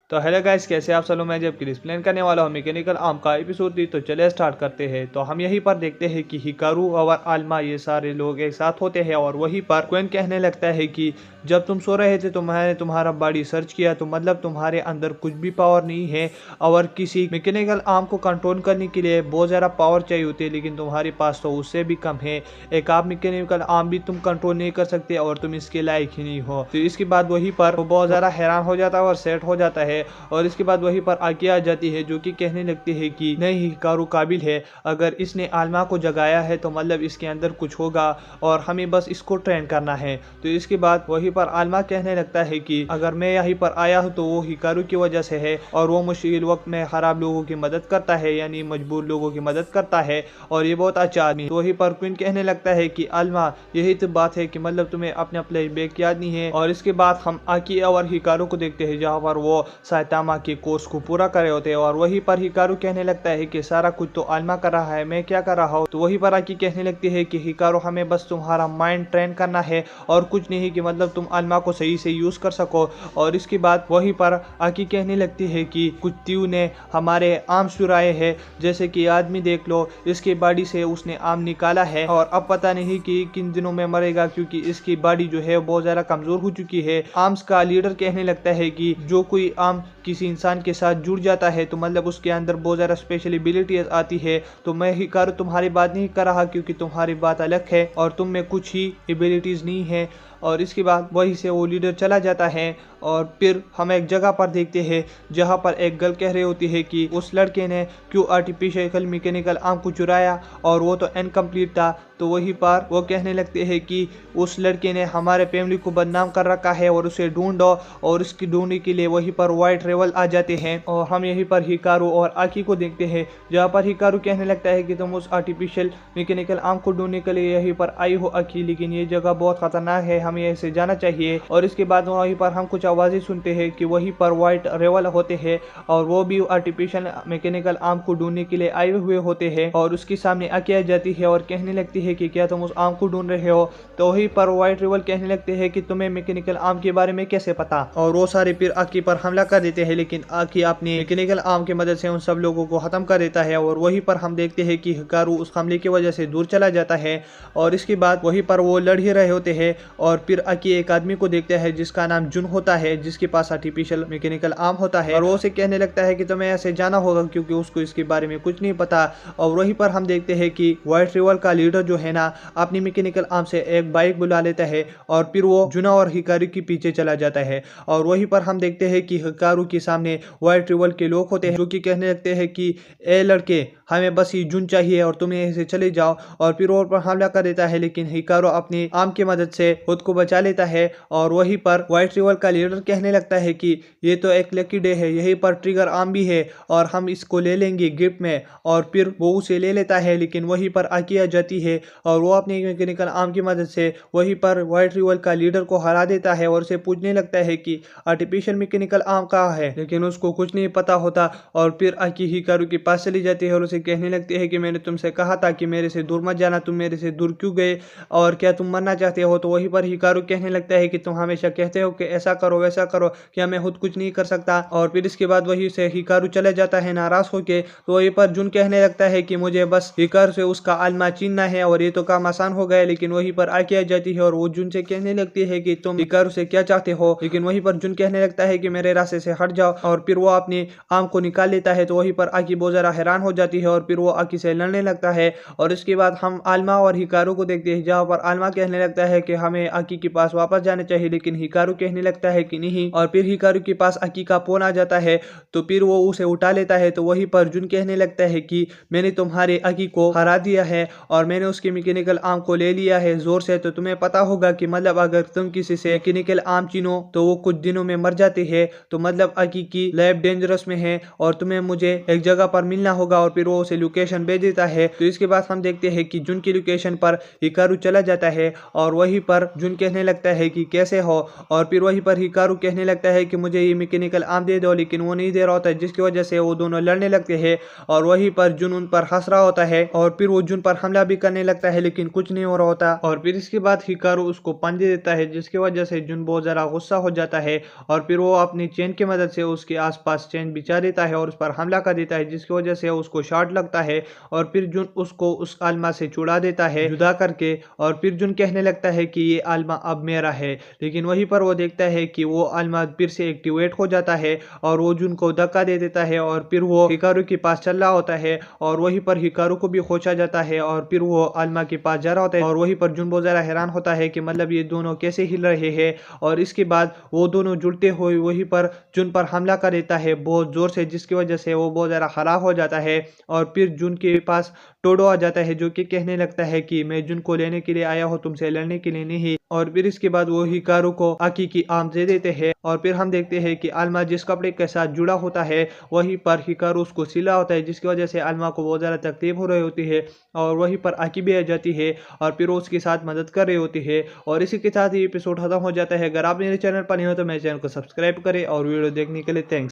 तो hello guys, कैसे आप सब लोग। मैं जब एक्सप्लेन करने वाला हूँ मैकेनिकल आर्म का एपिसोड 3। तो चलिए स्टार्ट करते हैं। तो हम यहीं पर देखते हैं कि हिकारू और आल्मा ये सारे लोग एक साथ होते हैं और वहीं पर क्वेन कहने लगता है कि जब तुम सो रहे थे तो मैंने तुम्हारा बॉडी सर्च किया, तो मतलब तुम्हारे अंदर कुछ भी पावर नहीं है और किसी मैकेनिकल आर्म को कंट्रोल करने के लिए बहुत ज़्यादा पावर चाहिए होती है, लेकिन तुम्हारे पास तो उससे भी कम है। एक आप मैकेनिकल आर्म भी तुम कंट्रोल नहीं कर सकते और तुम इसके लायक ही नहीं हो। तो इसके बाद वहीं पर वो बहुत ज़्यादा हैरान हो जाता है और सेट हो जाता है। और इसके बाद वहीं पर आकिया आ जाती है जो कि कहने लगती है कि नहीं, हिकारू काबिल है, अगर इसने आल्मा को जगाया है तो मतलब इसके अंदर कुछ होगा और हमें बस इसको ट्रेन करना है। तो इसके बाद वहीं पर आल्मा कहने लगता है कि अगर मैं यहीं पर आया हूँ तो वो हिकारू की वजह से है और वो मुश्किल वक्त में खराब लोगों की मदद करता है, यानी मजबूर लोगों की मदद करता है और ये बहुत अच्छा आदमी। तो वहीं पर क्वीन कहने लगता है कि आल्मा, यही तो बात है कि मतलब तुम्हें अपने प्लेस बैक याद नहीं है। और इसके बाद हम आकिया और हिकारू को देखते हैं जहाँ पर वो साइतामा के कोर्स को पूरा कर रहे होते हैं और वहीं पर हिकारू कहने लगता है कि सारा कुछ तो आल्मा कर रहा है, मैं क्या कर रहा हूँ। तो वहीं पर आकी कहने लगती है कि हिकारू, हमें बस तुम्हारा माइंड ट्रेन करना है और कुछ नहीं, कि मतलब तुम आल्मा को सही से यूज कर सको। और इसके बाद वहीं पर आकी कहने लगती है कि कुछ तीव ने हमारे आर्म चुराए हैं, जैसे कि आदमी देख लो, इसके बॉडी से उसने आर्म निकाला है और अब पता नहीं कि किन दिनों में मरेगा, क्योंकि इसकी बॉडी जो है बहुत ज्यादा कमजोर हो चुकी है। आर्म्स का लीडर कहने लगता है कि जो कोई आर्म किसी इंसान के साथ जुड़ जाता है तो मतलब उसके अंदर बहुत ज़्यादा स्पेशल एबिलिटी आती है। तो मैं हिकारू तुम्हारी बात नहीं कर रहा, क्योंकि तुम्हारी बात अलग है और तुम में कुछ ही एबिलिटीज़ नहीं है। और इसके बाद वहीं से वो लीडर चला जाता है और फिर हम एक जगह पर देखते हैं जहाँ पर एक गर्ल कह रही होती है कि उस लड़के ने क्यों आर्टिफिशियल मैकेनिकल आर्म को चुराया और वो तो इनकम्प्लीट था। तो वहीं पर वो कहने लगते हैं कि उस लड़के ने हमारे फैमिली को बदनाम कर रखा है और उसे ढूंढो। और उसकी ढूंढने के लिए वहीं पर व्हाइट रेवल आ जाते हैं और हम यहीं पर हिकारू और आकी को देखते हैं जहाँ पर हिकारू कहने लगता है कि तुम उस आर्टिफिशियल मैकेनिकल आर्म को ढूंढने के लिए यहीं पर आई हो आकी, लेकिन ये जगह बहुत खतरनाक है, हमें यहीं से जाना चाहिए। और इसके बाद वहीं पर हम कुछ आवाजें सुनते हैं कि वहीं पर व्हाइट रेवल होते हैं और वो भी आर्टिफिशियल मैकेनिकल आर्म को ढूंढने के लिए आए हुए होते हैं। और उसके सामने आकी आ जाती है और कहने लगती है कि क्या तुम उस आर्म को ढूंढ रहे हो। तो वहीं पर व्हाइट रेवल कहने लगते हैं कि तुम्हें मैकेनिकल आर्म के बारे में कैसे पता। और वो सारे फिर आकी पर हमला कर देते हैं, लेकिन आकी अपनी मैकेनिकल आर्म की मदद से उन सब लोगों को खत्म कर देता है। और वहीं पर हम देखते हैं कि हिकारू उस हमले की वजह से दूर चला जाता है। और इसके बाद वहीं पर वो लड़ ही रहे होते हैं और फिर आकी एक आदमी को देखता है जिसका नाम जुन होता है, जिसके पास आर्टिफिशियल मैकेनिकल आर्म होता है। और वो उसे कहने लगता है कि तुम्हें ऐसे जाना होगा, क्योंकि उसको इसके बारे में कुछ नहीं पता। और वहीं पर हम देखते हैं कि व्हाइट रिवल का लीडर जो है ना, अपनी मैकेनिकल आर्म से एक बाइक बुला लेता है और फिर वो जुना और हिकारू के पीछे चला जाता है। और वहीं पर हम देखते हैं कि हिकारू के सामने व्हाइट रिवल के लोग होते हैं जो कि कहने लगते हैं कि ए लड़के, हमें बस ये जुन चाहिए और तुम यहीं से चले जाओ। और फिर वो पर हमला कर देता है, लेकिन हिकारू अपनी आर्म की मदद से खुद को बचा लेता है। और वहीं पर व्हाइट रिवल का लीडर कहने लगता है कि ये तो एक लकी डे है, यहीं पर ट्रिगर आर्म भी है और हम इसको ले लेंगे गिफ्ट में। और फिर वो उसे ले लेता है, लेकिन वहीं पर आकी आ जाती है और वो अपनी मैकेनिकल आर्म की मदद से वहीं पर व्हाइट रिवल का लीडर को हरा देता है और उसे पूछने लगता है कि आर्टिफिशियल मैकेनिकल आर्म कहाँ है, लेकिन उसको कुछ नहीं पता होता। और फिर आकी हिकारू के पास चली जाती है और उसे कहने लगती है कि मैंने तुमसे कहा था कि मेरे से दूर मत जाना, तुम मेरे से दूर क्यों गए और क्या तुम मरना चाहते हो। तो वहीं पर हिकारू कहने लगता है कि तुम हमेशा कहते हो कि ऐसा करो वैसा करो, क्या मैं खुद कुछ नहीं कर सकता। और फिर इसके बाद वहीं से हिकारू चला जाता है नाराज होके। तो वहीं पर जुन कहने लगता है कि मुझे बस हिकारू से उसका आल्मा छीनना है और ये तो काम आसान हो गया। लेकिन वहीं पर आकी आ जाती है और वो जुन से कहने लगती है कि तुम हिकारू से क्या चाहते हो। लेकिन वहीं पर जुन कहने लगता है कि मेरे रास्ते से हट जाओ और फिर वो अपनी आर्म को निकाल लेता है। तो वहीं पर आकी बहुत ज्यादा हैरान हो जाती है और फिर वो आकी से लड़ने लगता है। और इसके बाद हम आल्मा और हिकारू को देखते हैं जहाँ पर आल्मा कहने लगता है कि हमें आकी के पास वापस जाना चाहिए, लेकिन हिकारू कहने लगता है कि नहीं। और फिर हिकारू के पास आकी का फोन आ जाता है तो फिर वो उसे उठा लेता है। तो वहीं पर जुन कहने लगता है कि मैंने तुम्हारे आकी को हरा दिया है और मैंने उसकी मैकेनिकल आर्म को ले लिया है जोर से। तो तुम्हें पता होगा कि मतलब अगर तुम किसी से मैकेनिकल आर्म छीनो तो वो कुछ दिनों में मर जाते हैं। तो मतलब आकी की लैब डेंजरस में है और तुम्हें मुझे एक जगह पर मिलना होगा। और फिर वो उसे लोकेशन भेज देता है। तो इसके बाद हम देखते हैं कि जुन की लोकेशन पर हिकारू चला जाता है और वहीं पर जुन कहने लगता है कि कैसे हो, और फिर वहीं पर हिकारू कहने लगता है कि मुझे ये मैकेनिकल आर्म दे दो, लेकिन वो नहीं दे रहा होता है, जिसकी वजह से वो दोनों लड़ने लगते हैं। और वहीं पर जुन उन पर हंस रहा होता है और फिर वो जुन पर हमला भी करने लगता है, लेकिन कुछ नहीं हो रहा होता। और फिर इसके बाद हिकारू उसको पंच दे देता है, जिसकी वजह से जुन बहुत ज्यादा गुस्सा हो जाता है और फिर वो अपनी चेन की मदद से उसके आसपास चेन बिछा देता है और उस पर हमला कर देता है, जिसकी वजह से उसको शॉट लगता है और फिर जुन उसको उस आलमा से छुड़ा देता है जुदा करके। और फिर जुन कहने लगता है कि ये आलमा अब मेरा है, लेकिन वहीं पर वो देखता है कि वो आलमा फिर से एक्टिवेट हो जाता है और वो जुन को धक्का दे देता है और फिर वो हिकारू के पास चल रहा होता है और वहीं पर हिकारू को भी खोचा जाता है और फिर वो आलमा के पास जा रहा होता है। और वहीं पर जुन बहुत ज्यादा हैरान होता है कि मतलब ये दोनों कैसे हिल रहे हैं। और इसके बाद वो दोनों जुड़ते हुए वहीं पर जुन पर हमला कर देता है बहुत जोर से, जिसकी वजह से वो बहुत ज्यादा खराब हो जाता है। और फिर जुन के पास टोडो आ जाता है, जो कि कहने लगता है कि मैं जुन को लेने के लिए आया हूँ, तुमसे लड़ने के लिए नहीं। और फिर इसके बाद वो हिकारू को आकी की आर्म दे देते हैं और फिर हम देखते हैं कि आलमा जिस कपड़े के साथ जुड़ा होता है वहीं पर हिकारू उसको सिला होता है, जिसकी वजह से आलमा को बहुत ज़्यादा तकलीफ हो रही होती है। और वहीं पर आकी भी आ जाती है और फिर वो उसके साथ मदद कर रही होती है। और इसी के साथ ये एपिसोड खत्म हो जाता है। अगर आप मेरे चैनल पर नहीं हो तो मेरे चैनल को सब्सक्राइब करें और वीडियो देखने के लिए थैंक्स।